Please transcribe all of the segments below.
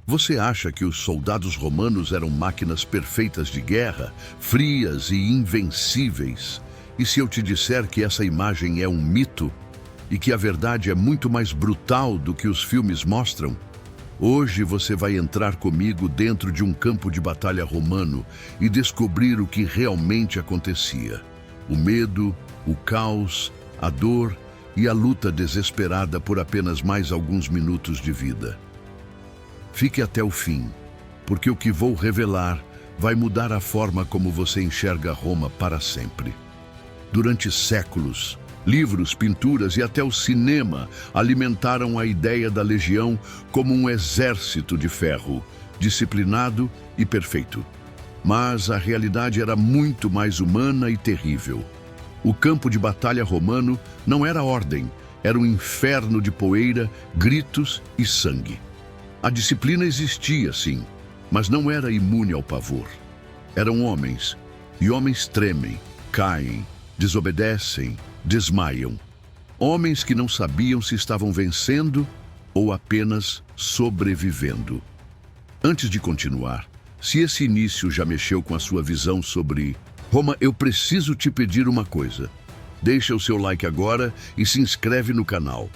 Você acha que os soldados romanos eram máquinas perfeitas de guerra, frias e invencíveis? E se eu te disser que essa imagem é um mito e que a verdade é muito mais brutal do que os filmes mostram? Hoje você vai entrar comigo dentro de um campo de batalha romano e descobrir o que realmente acontecia. O medo, o caos, a dor e a luta desesperada por apenas mais alguns minutos de vida. Fique até o fim, porque o que vou revelar vai mudar a forma como você enxerga Roma para sempre. Durante séculos, livros, pinturas e até o cinema alimentaram a ideia da legião como um exército de ferro, disciplinado e perfeito. Mas a realidade era muito mais humana e terrível. O campo de batalha romano não era ordem, era um inferno de poeira, gritos e sangue. A disciplina existia, sim, mas não era imune ao pavor. Eram homens, e homens tremem, caem, desobedecem, desmaiam. Homens que não sabiam se estavam vencendo ou apenas sobrevivendo. Antes de continuar, se esse início já mexeu com a sua visão sobre Roma, eu preciso te pedir uma coisa. Deixa o seu like agora e se inscreve no canal.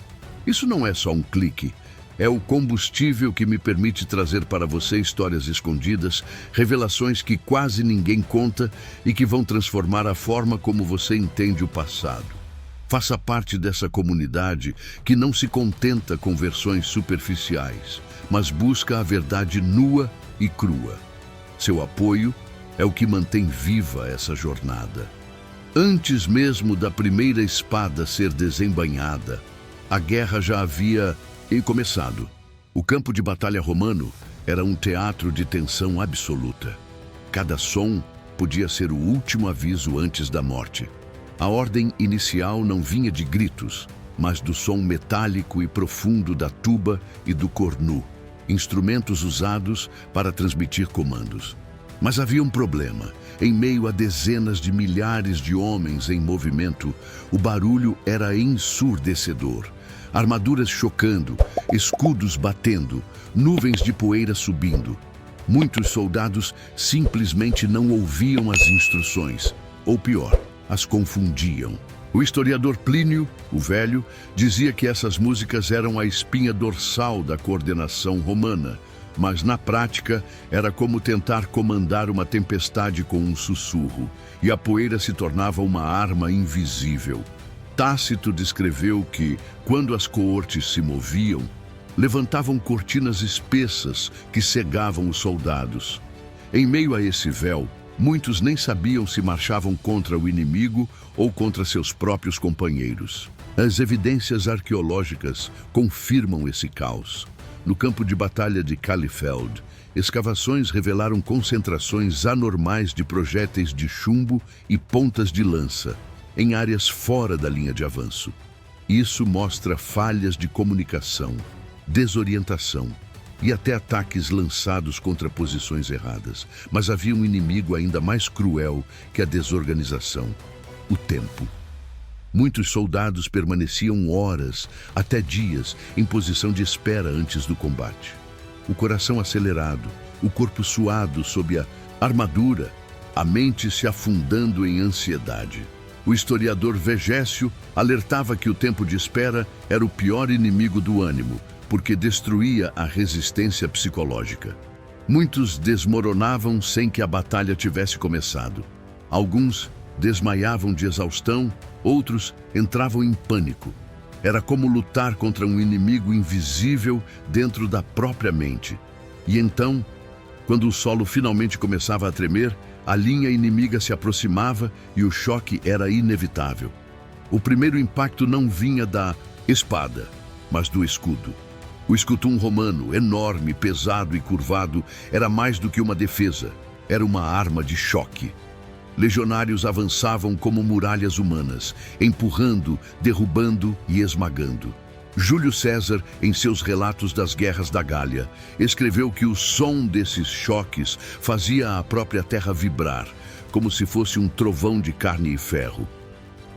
Isso não é só um clique. É o combustível que me permite trazer para você histórias escondidas, revelações que quase ninguém conta e que vão transformar a forma como você entende o passado. Faça parte dessa comunidade que não se contenta com versões superficiais, mas busca a verdade nua e crua. Seu apoio é o que mantém viva essa jornada. Antes mesmo da primeira espada ser desembainhada, a guerra já havia começado. O campo de batalha romano era um teatro de tensão absoluta. Cada som podia ser o último aviso antes da morte. A ordem inicial não vinha de gritos, mas do som metálico e profundo da tuba e do cornu, instrumentos usados para transmitir comandos. Mas havia um problema. Em meio a dezenas de milhares de homens em movimento, o barulho era ensurdecedor. Armaduras chocando, escudos batendo, nuvens de poeira subindo. Muitos soldados simplesmente não ouviam as instruções, ou pior, as confundiam. O historiador Plínio, o Velho, dizia que essas músicas eram a espinha dorsal da coordenação romana, mas na prática era como tentar comandar uma tempestade com um sussurro, e a poeira se tornava uma arma invisível. Tácito descreveu que, quando as coortes se moviam, levantavam cortinas espessas que cegavam os soldados. Em meio a esse véu, muitos nem sabiam se marchavam contra o inimigo ou contra seus próprios companheiros. As evidências arqueológicas confirmam esse caos. No campo de batalha de Kallifeld, escavações revelaram concentrações anormais de projéteis de chumbo e pontas de lança, em áreas fora da linha de avanço. Isso mostra falhas de comunicação, desorientação e até ataques lançados contra posições erradas. Mas havia um inimigo ainda mais cruel que a desorganização: o tempo. Muitos soldados permaneciam horas, até dias, em posição de espera antes do combate. O coração acelerado, o corpo suado sob a armadura, a mente se afundando em ansiedade. O historiador Vegésio alertava que o tempo de espera era o pior inimigo do ânimo, porque destruía a resistência psicológica. Muitos desmoronavam sem que a batalha tivesse começado. Alguns desmaiavam de exaustão, outros entravam em pânico. Era como lutar contra um inimigo invisível dentro da própria mente. E então, quando o solo finalmente começava a tremer, a linha inimiga se aproximava e o choque era inevitável. O primeiro impacto não vinha da espada, mas do escudo. O escutum romano, enorme, pesado e curvado, era mais do que uma defesa. Era uma arma de choque. Legionários avançavam como muralhas humanas, empurrando, derrubando e esmagando. Júlio César, em seus relatos das guerras da Gália, escreveu que o som desses choques fazia a própria terra vibrar, como se fosse um trovão de carne e ferro.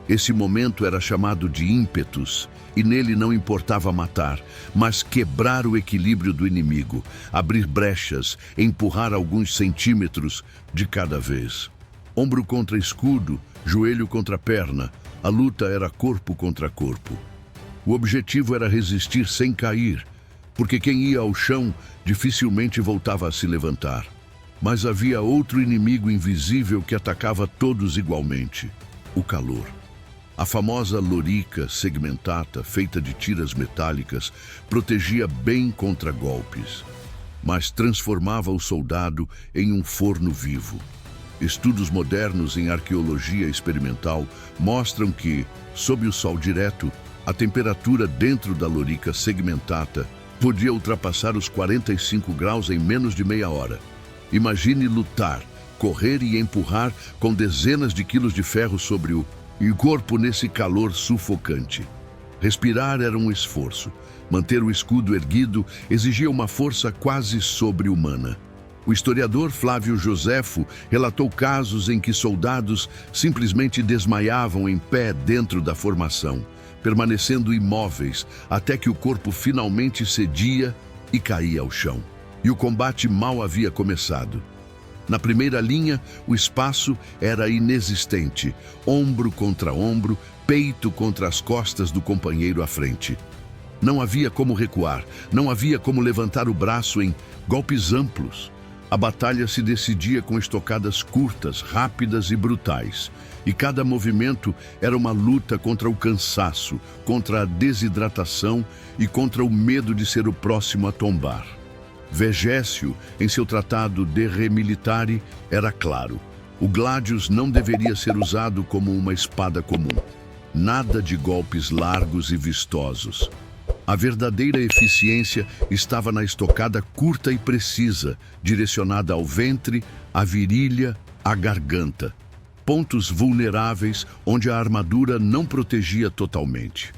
Esse momento era chamado de ímpetus, e nele não importava matar, mas quebrar o equilíbrio do inimigo, abrir brechas, empurrar alguns centímetros de cada vez. Ombro contra escudo, joelho contra perna, a luta era corpo contra corpo. O objetivo era resistir sem cair, porque quem ia ao chão dificilmente voltava a se levantar. Mas havia outro inimigo invisível que atacava todos igualmente: o calor. A famosa lorica segmentata, feita de tiras metálicas, protegia bem contra golpes, mas transformava o soldado em um forno vivo. Estudos modernos em arqueologia experimental mostram que, sob o sol direto, a temperatura dentro da lorica segmentata podia ultrapassar os 45 graus em menos de meia hora. Imagine lutar, correr e empurrar com dezenas de quilos de ferro sobre o corpo nesse calor sufocante. Respirar era um esforço. Manter o escudo erguido exigia uma força quase sobre-humana. O historiador Flávio Joséfo relatou casos em que soldados simplesmente desmaiavam em pé dentro da formação, permanecendo imóveis até que o corpo finalmente cedia e caía ao chão. E o combate mal havia começado. Na primeira linha, o espaço era inexistente, ombro contra ombro, peito contra as costas do companheiro à frente. Não havia como recuar, não havia como levantar o braço em golpes amplos. A batalha se decidia com estocadas curtas, rápidas e brutais. E cada movimento era uma luta contra o cansaço, contra a desidratação e contra o medo de ser o próximo a tombar. Vegésio, em seu tratado De Re Militari, era claro: o gladius não deveria ser usado como uma espada comum. Nada de golpes largos e vistosos. A verdadeira eficiência estava na estocada curta e precisa, direcionada ao ventre, à virilha, à garganta. Pontos vulneráveis onde a armadura não protegia totalmente.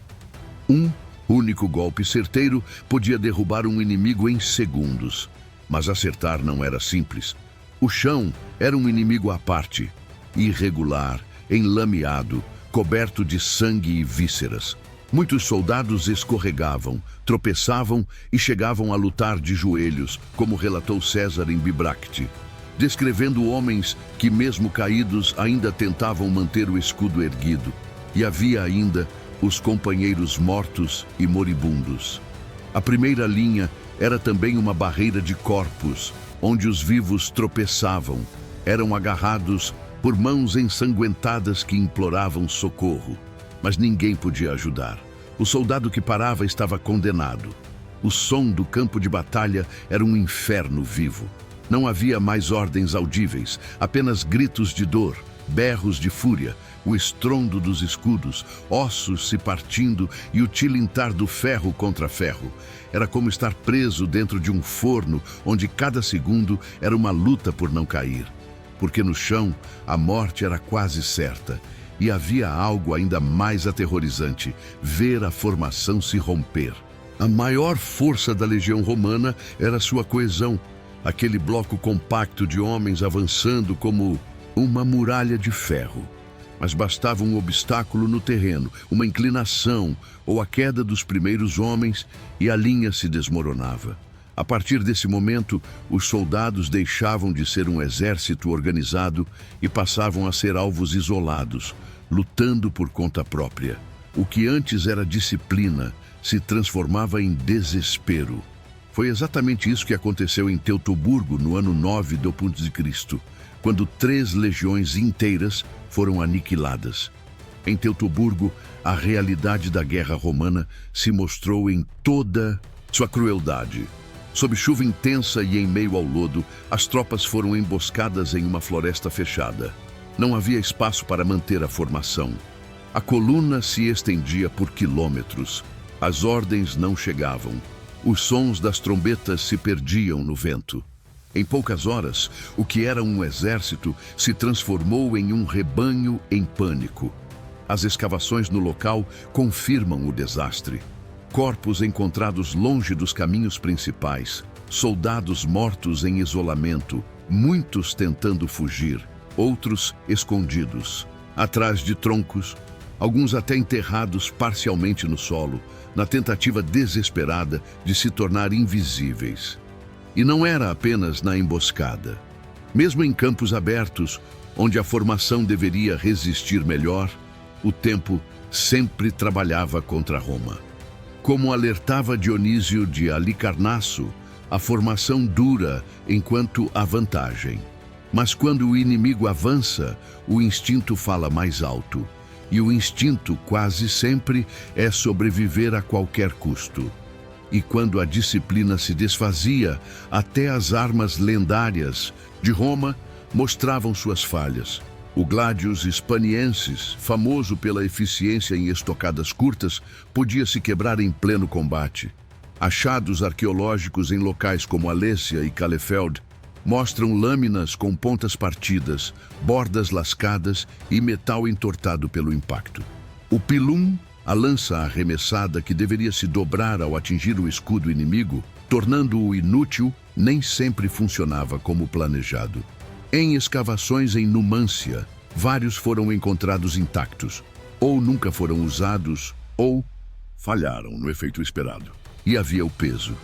Um único golpe certeiro podia derrubar um inimigo em segundos. Mas acertar não era simples. O chão era um inimigo à parte, irregular, enlameado, coberto de sangue e vísceras. Muitos soldados escorregavam, tropeçavam e chegavam a lutar de joelhos, como relatou César em Bibracte, descrevendo homens que, mesmo caídos, ainda tentavam manter o escudo erguido. E havia ainda os companheiros mortos e moribundos. A primeira linha era também uma barreira de corpos, onde os vivos tropeçavam, eram agarrados por mãos ensanguentadas que imploravam socorro. Mas ninguém podia ajudar. O soldado que parava estava condenado. O som do campo de batalha era um inferno vivo. Não havia mais ordens audíveis, apenas gritos de dor, berros de fúria, o estrondo dos escudos, ossos se partindo e o tilintar do ferro contra ferro. Era como estar preso dentro de um forno onde cada segundo era uma luta por não cair. Porque no chão a morte era quase certa. E havia algo ainda mais aterrorizante: ver a formação se romper. A maior força da legião romana era sua coesão, aquele bloco compacto de homens avançando como uma muralha de ferro. Mas bastava um obstáculo no terreno, uma inclinação ou a queda dos primeiros homens e a linha se desmoronava. A partir desse momento, os soldados deixavam de ser um exército organizado e passavam a ser alvos isolados, lutando por conta própria. O que antes era disciplina se transformava em desespero. Foi exatamente isso que aconteceu em Teutoburgo no ano 9 d.C., quando 3 legiões inteiras foram aniquiladas. Em Teutoburgo, a realidade da guerra romana se mostrou em toda sua crueldade. Sob chuva intensa e em meio ao lodo, as tropas foram emboscadas em uma floresta fechada. Não havia espaço para manter a formação. A coluna se estendia por quilômetros. As ordens não chegavam. Os sons das trombetas se perdiam no vento. Em poucas horas, o que era um exército se transformou em um rebanho em pânico. As escavações no local confirmam o desastre. Corpos encontrados longe dos caminhos principais, soldados mortos em isolamento, muitos tentando fugir, outros escondidos, atrás de troncos, alguns até enterrados parcialmente no solo, na tentativa desesperada de se tornar invisíveis. E não era apenas na emboscada. Mesmo em campos abertos, onde a formação deveria resistir melhor, o tempo sempre trabalhava contra Roma. Como alertava Dionísio de Halicarnasso, a formação dura enquanto há vantagem. Mas quando o inimigo avança, o instinto fala mais alto. E o instinto, quase sempre, é sobreviver a qualquer custo. E quando a disciplina se desfazia, até as armas lendárias de Roma mostravam suas falhas. O Gladius Hispaniensis, famoso pela eficiência em estocadas curtas, podia se quebrar em pleno combate. Achados arqueológicos em locais como Alessia e Kalefeld mostram lâminas com pontas partidas, bordas lascadas e metal entortado pelo impacto. O pilum, a lança arremessada que deveria se dobrar ao atingir o escudo inimigo, tornando-o inútil, nem sempre funcionava como planejado. Em escavações em Numância, vários foram encontrados intactos, ou nunca foram usados, ou falharam no efeito esperado. E havia o peso.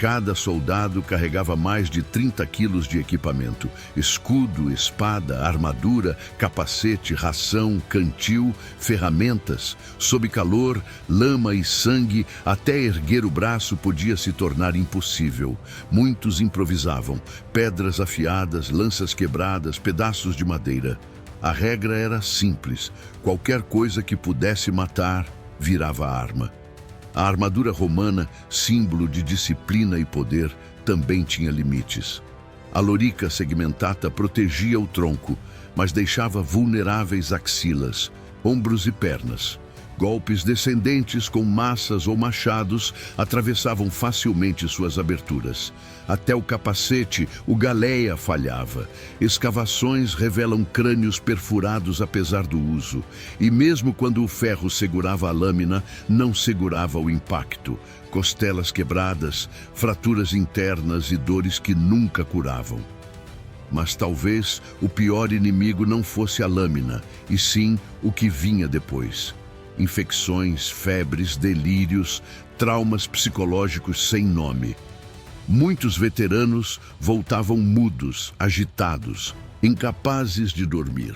Cada soldado carregava mais de 30 quilos de equipamento: escudo, espada, armadura, capacete, ração, cantil, ferramentas. Sob calor, lama e sangue, até erguer o braço podia se tornar impossível. Muitos improvisavam: pedras afiadas, lanças quebradas, pedaços de madeira. A regra era simples: qualquer coisa que pudesse matar virava arma. A armadura romana, símbolo de disciplina e poder, também tinha limites. A lorica segmentata protegia o tronco, mas deixava vulneráveis axilas, ombros e pernas. Golpes descendentes com maças ou machados atravessavam facilmente suas aberturas. Até o capacete, o galeia falhava. Escavações revelam crânios perfurados apesar do uso. E mesmo quando o ferro segurava a lâmina, não segurava o impacto. Costelas quebradas, fraturas internas e dores que nunca curavam. Mas talvez o pior inimigo não fosse a lâmina, e sim o que vinha depois. Infecções, febres, delírios, traumas psicológicos sem nome. Muitos veteranos voltavam mudos, agitados, incapazes de dormir.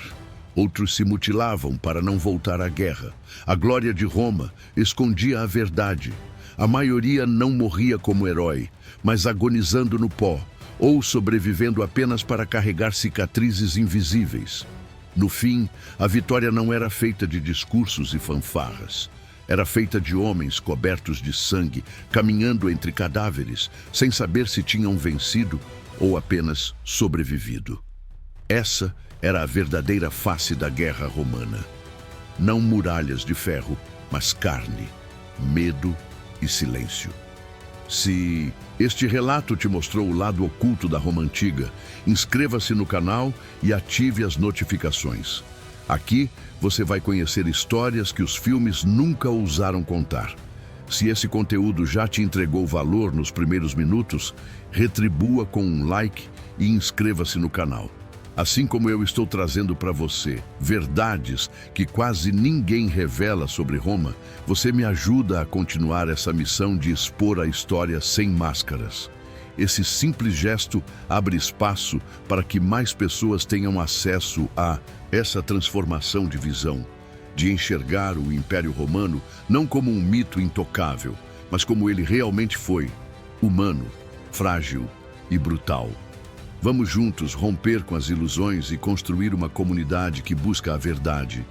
Outros se mutilavam para não voltar à guerra. A glória de Roma escondia a verdade. A maioria não morria como herói, mas agonizando no pó, ou sobrevivendo apenas para carregar cicatrizes invisíveis. No fim, a vitória não era feita de discursos e fanfarras. Era feita de homens cobertos de sangue, caminhando entre cadáveres, sem saber se tinham vencido ou apenas sobrevivido. Essa era a verdadeira face da guerra romana. Não muralhas de ferro, mas carne, medo e silêncio. Se este relato te mostrou o lado oculto da Roma Antiga, inscreva-se no canal e ative as notificações. Aqui você vai conhecer histórias que os filmes nunca ousaram contar. Se esse conteúdo já te entregou valor nos primeiros minutos, retribua com um like e inscreva-se no canal. Assim como eu estou trazendo para você verdades que quase ninguém revela sobre Roma, você me ajuda a continuar essa missão de expor a história sem máscaras. Esse simples gesto abre espaço para que mais pessoas tenham acesso a essa transformação de visão, de enxergar o Império Romano não como um mito intocável, mas como ele realmente foi: humano, frágil e brutal. Vamos juntos romper com as ilusões e construir uma comunidade que busca a verdade.